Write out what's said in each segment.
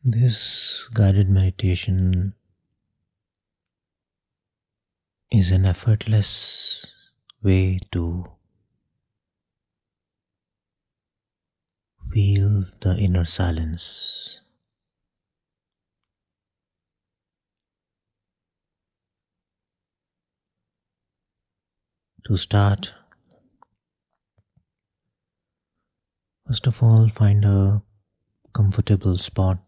This guided meditation is an effortless way to feel the inner silence. To start, first of all, find a comfortable spot.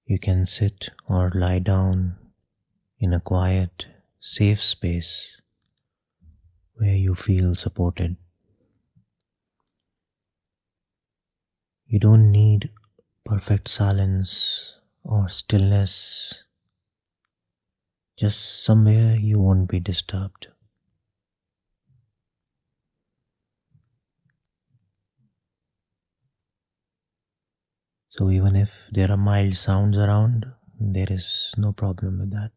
You can sit or lie down in a quiet, safe space where you feel supported. You don't need perfect silence or stillness, just somewhere you won't be disturbed. So even if there are mild sounds around, there is no problem with that.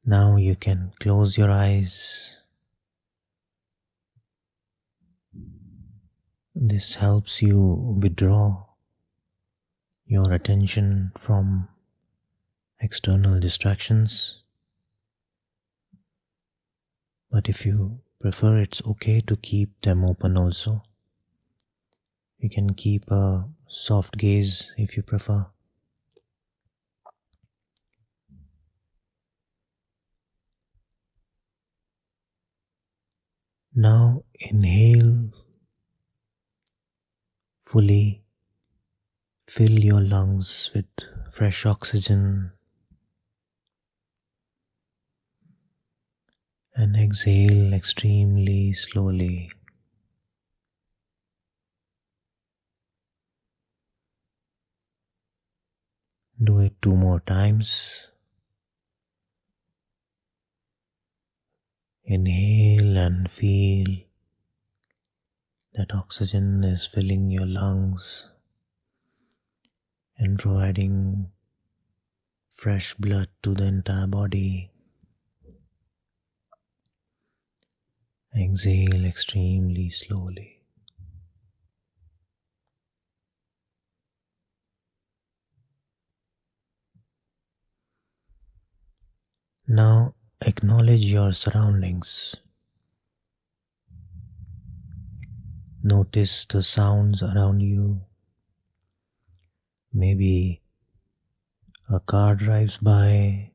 Now you can close your eyes. This helps you withdraw your attention from external distractions. But if you prefer, it's okay to keep them open also. You can keep a soft gaze if you prefer. Now inhale fully, fill your lungs with fresh oxygen and exhale extremely slowly. Do it 2 more times. Inhale and feel that oxygen is filling your lungs and providing fresh blood to the entire body. Exhale extremely slowly. Now acknowledge your surroundings. Notice the sounds around you. Maybe a car drives by,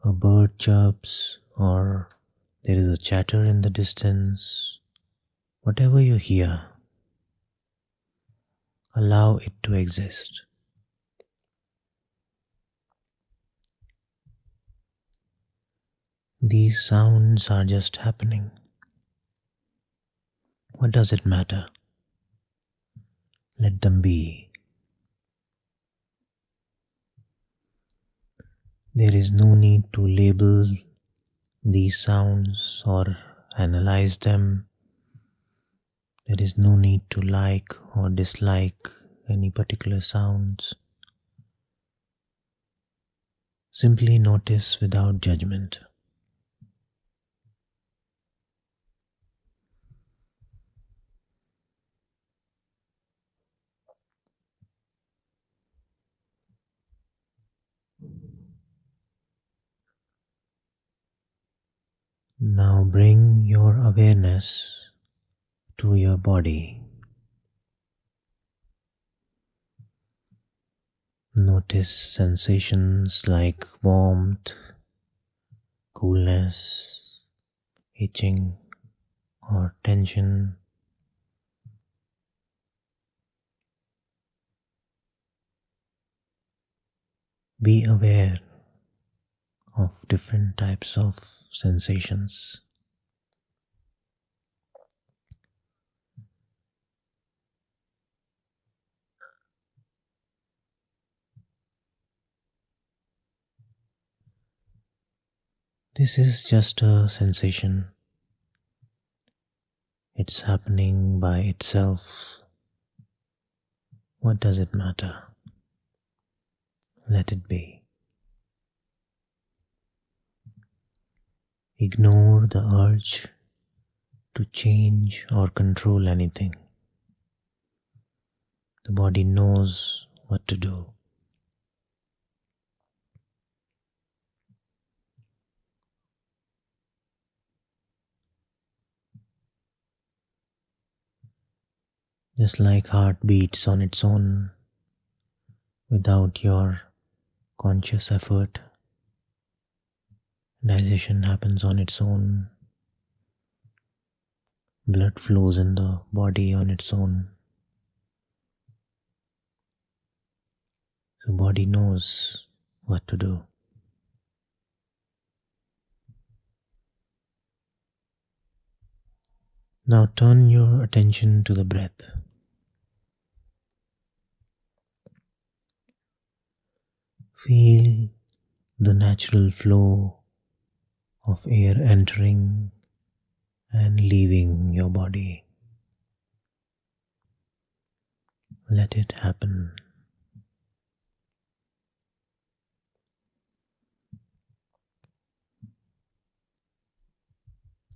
a bird chirps, or there is a chatter in the distance. Whatever you hear, allow it to exist. These sounds are just happening. What does it matter? Let them be. There is no need to label these sounds or analyze them. There is no need to like or dislike any particular sounds. Simply notice without judgment. Now bring your awareness to your body. Notice sensations like warmth, coolness, itching, or tension. Be aware of different types of sensations. This is just a sensation. It's happening by itself. What does it matter? Let it be. Ignore the urge to change or control anything. The body knows what to do. Just like heart beats on its own without your conscious effort, digestion happens on its own, blood flows in the body on its own. The body knows what to do. Now turn your attention to the breath. Feel the natural flow of air entering and leaving your body. Let it happen.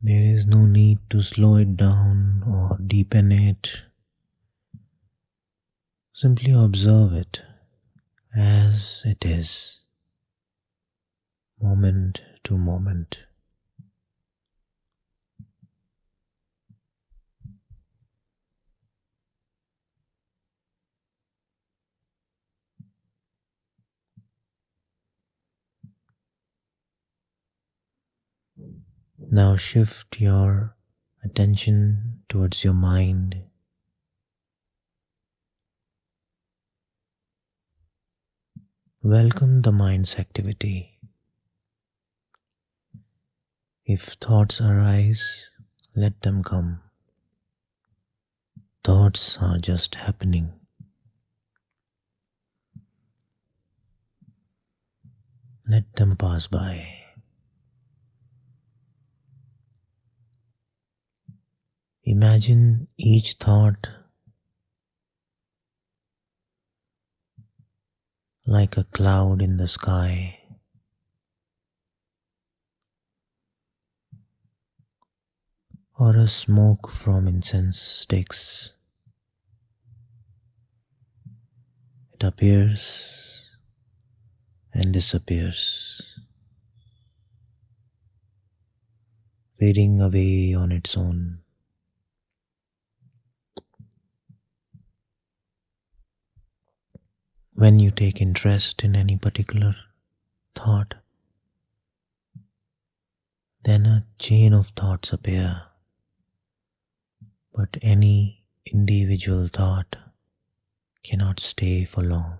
There is no need to slow it down or deepen it. Simply observe it as it is, moment to moment. Now shift your attention towards your mind. Welcome the mind's activity. If thoughts arise, let them come. Thoughts are just happening. Let them pass by. Imagine each thought like a cloud in the sky. Or a smoke from incense sticks. It appears and disappears, fading away on its own. When you take interest in any particular thought, then a chain of thoughts appear. But any individual thought cannot stay for long.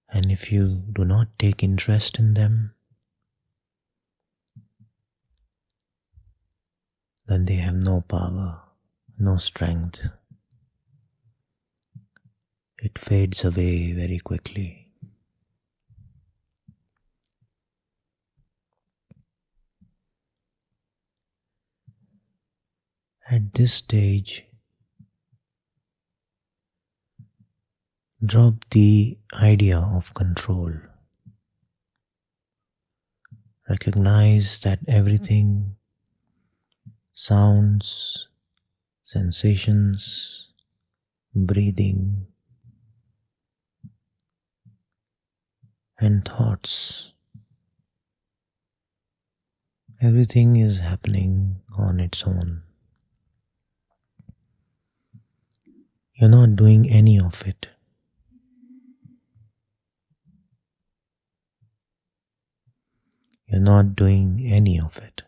And if you do not take interest in them, then they have no power, no strength. It fades away very quickly. At this stage, drop the idea of control. Recognize that everything, sounds, sensations, breathing, and thoughts, everything is happening on its own. You're not doing any of it. You're not doing any of it.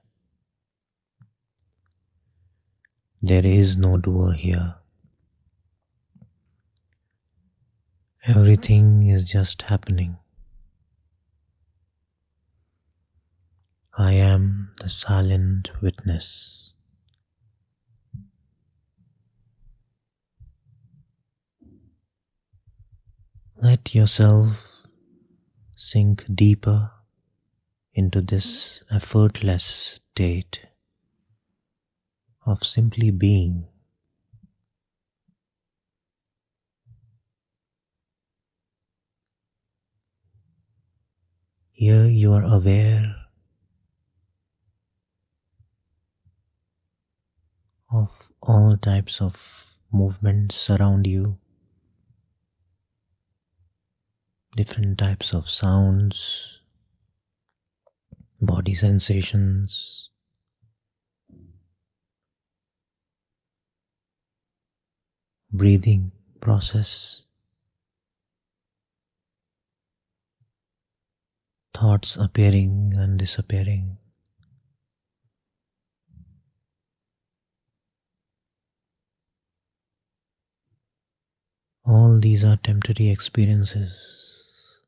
There is no doer here. Everything is just happening. I am the silent witness. Let yourself sink deeper into this effortless state of simply being. Here you are aware of all types of movements around you, different types of sounds, body sensations, breathing process, thoughts appearing and disappearing. All these are temporary experiences,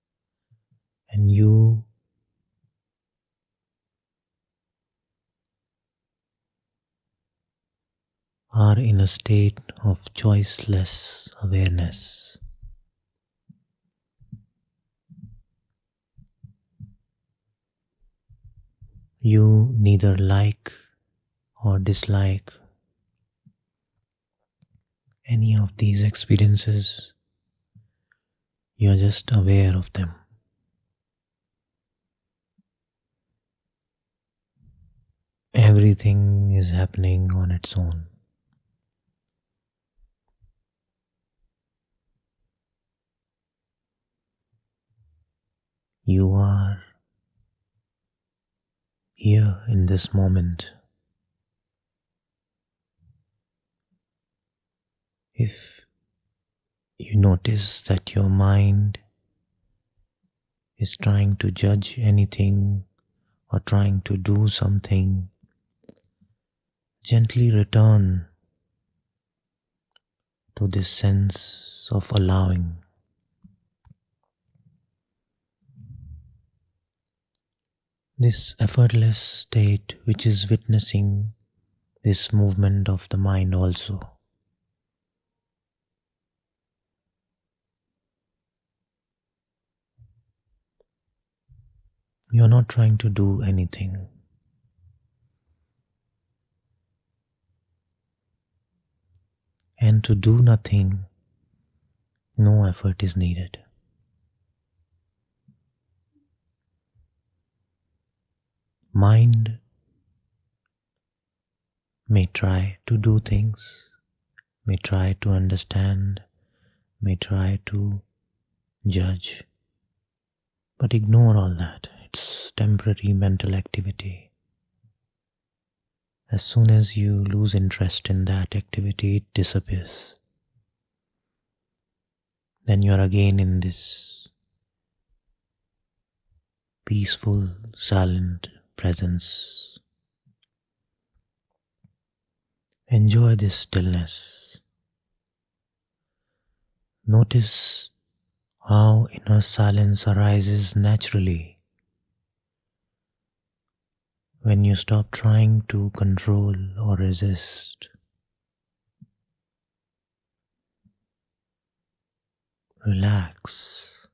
and you are in a state of choiceless awareness. You neither like or dislike any of these experiences, you are just aware of them. Everything is happening on its own. You are here in this moment. If you notice that your mind is trying to judge anything or trying to do something, gently return to this sense of allowing. This effortless state which is witnessing this movement of the mind also. You are not trying to do anything. And to do nothing, no effort is needed. Mind may try to do things, may try to understand, may try to judge, but ignore all that. It's temporary mental activity. As soon as you lose interest in that activity, it disappears. Then you are again in this peaceful, silent presence. Enjoy this stillness. Notice how inner silence arises naturally when you stop trying to control or resist. Relax.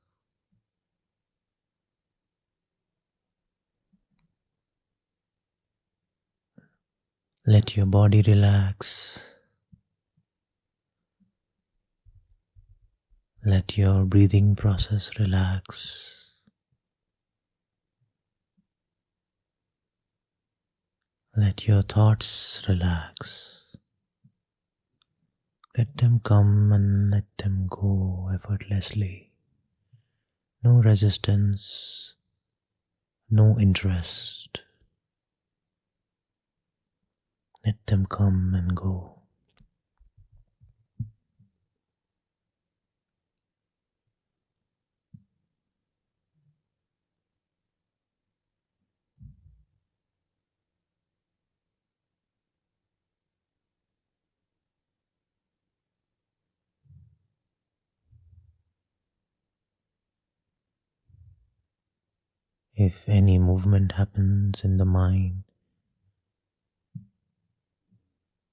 Let your body relax. Let your breathing process relax. Let your thoughts relax. Let them come and let them go effortlessly. No resistance, no interest. Let them come and go. If any movement happens in the mind,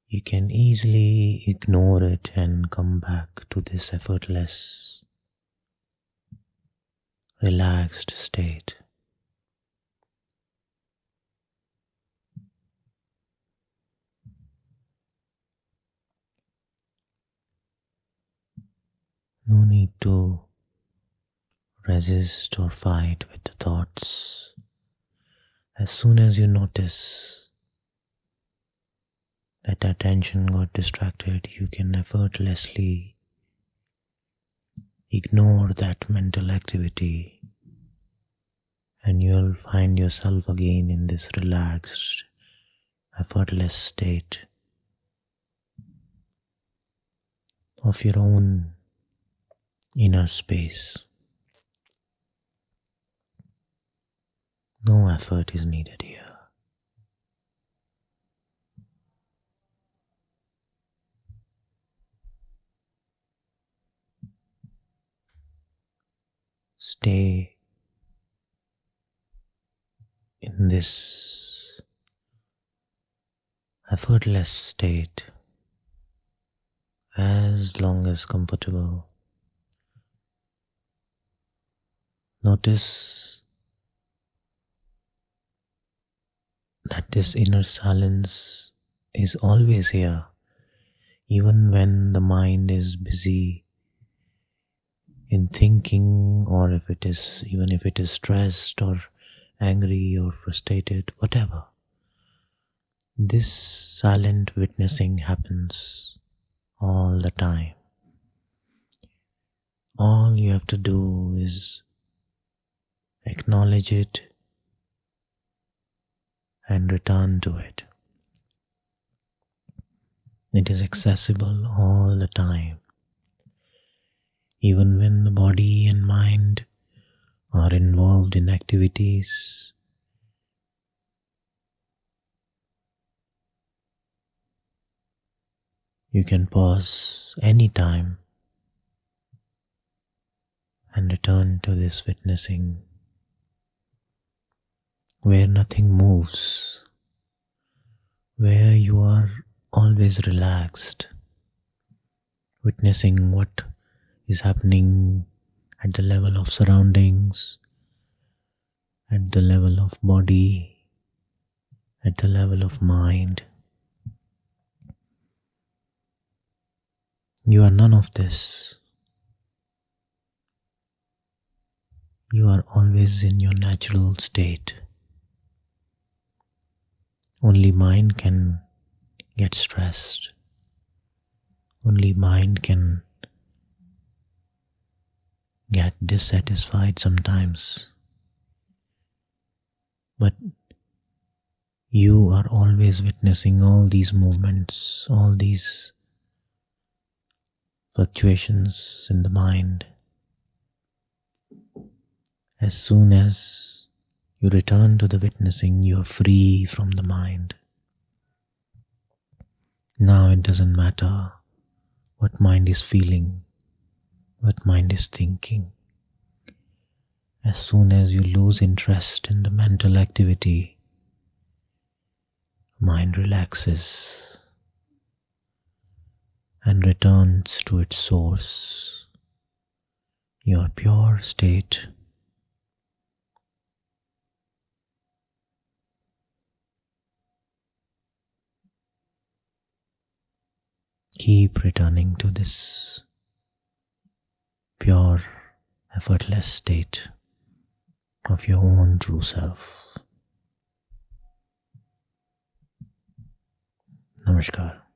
you can easily ignore it and come back to this effortless, relaxed state. No need to resist or fight with the thoughts. As soon as you notice that attention got distracted, you can effortlessly ignore that mental activity, and you'll find yourself again in this relaxed, effortless state of your own inner space. No effort is needed here. Stay in this effortless state as long as comfortable. Notice that this inner silence is always here, even when the mind is busy in thinking, or even if it is stressed or angry or frustrated, whatever. This silent witnessing happens all the time. All you have to do is acknowledge it and return to it. It is accessible all the time. Even when the body and mind are involved in activities, you can pause anytime and return to this witnessing where nothing moves, where you are always relaxed, witnessing what is happening at the level of surroundings, at the level of body, at the level of mind. You are none of this. You are always in your natural state. Only mind can get stressed. Only mind can get dissatisfied sometimes. But you are always witnessing all these movements, all these fluctuations in the mind. As soon as you return to the witnessing, you are free from the mind. Now it doesn't matter what mind is feeling, what mind is thinking. As soon as you lose interest in the mental activity, mind relaxes and returns to its source, your pure state. Keep returning to this pure, effortless state of your own true self. Namaskar.